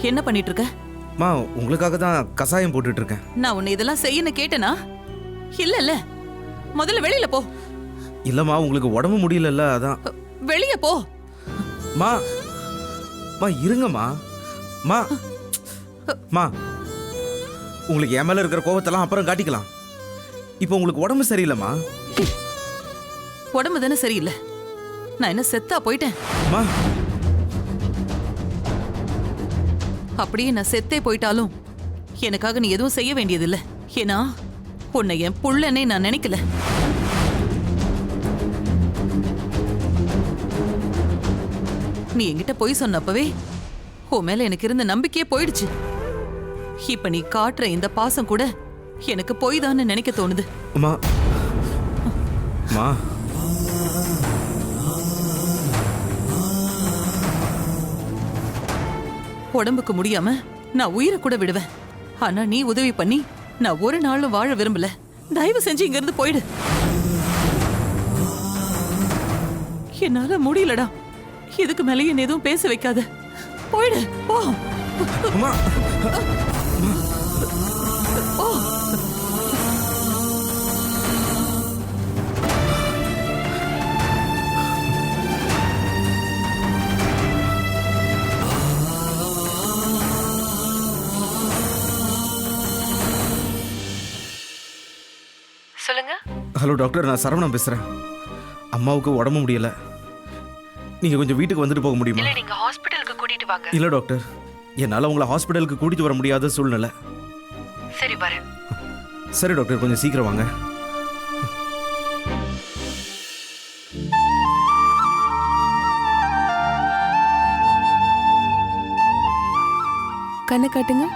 என்ன பண்ணிட்டு இருக்க? மா உங்களுக்காக தான் கசாயம் போட்டுட்டு இருக்கேன். நான் உன்னை இதெல்லாம் செய்யன்னு கேட்டனா? இல்ல முதல்ல வெளியில போ. இல்லம்மா உங்களுக்கு உடம்பு முடியலல்ல அதான். வெளிய போ. மா மா இருங்கம்மா. மா மா உங்களுக்கு என் மேல இருக்கிற கோபத்தெல்லாம் அப்புறம் காட்டிக்கலாம். இப்போ உங்களுக்கு உடம்பு சரியில்லைம்மா. உடம்பு தானே சரியில்லை. நான் என்ன செத்தா போயிட்டேன்? மா அப்படியே நான் செத்தே போயிட்டாலும் எனக்காக நீ எதுவும் செய்ய வேண்டியதில்லை. ஏன்னா உன்னை என் புள்ளனே நான் நினைக்கல. நீ என்கிட்ட பொய் சொன்னப்பவே உன் மேல எனக்கு இருந்த நம்பிக்கையே போயிடுச்சு. இப்ப நீ காட்டுற இந்த பாசம் கூட எனக்கு பொய் தான் நினைக்க தோணுது. மா மா உடம்புக்கு முடியாம நான் உயிரை கூட விடுவேன். ஆனா நீ உதவி பண்ணி நான் ஒரு நாளும் வாழ விரும்பல. தயவு செஞ்சு இங்க இருந்து போயிடு. என்னால முடியலடா. இதுக்கு மேலே என்ன எதுவும் பேச வைக்காத. போயிடு போ. அம்மா போ. சொல்லுங்க. ஹலோ டாக்டர், நான் சரவணன் பேசுறேன். அம்மாவுக்கு உடம்பு முடியல. நீங்க கொஞ்சம் வீட்டுக்கு வந்துட்டு போக முடியுமா? இல்ல நீங்க ஹாஸ்பிடலுக்கு கூட்டிட்டு வாங்க. இல்ல டாக்டர், என்னால உங்களை ஹாஸ்பிடலுக்கு கூட்டிட்டு வர முடியாத சூழ்நிலை. சரி வரேன். சரி டாக்டர், கொஞ்சம் சீக்கிரம் வாங்க. கண்ணை காட்டுங்க.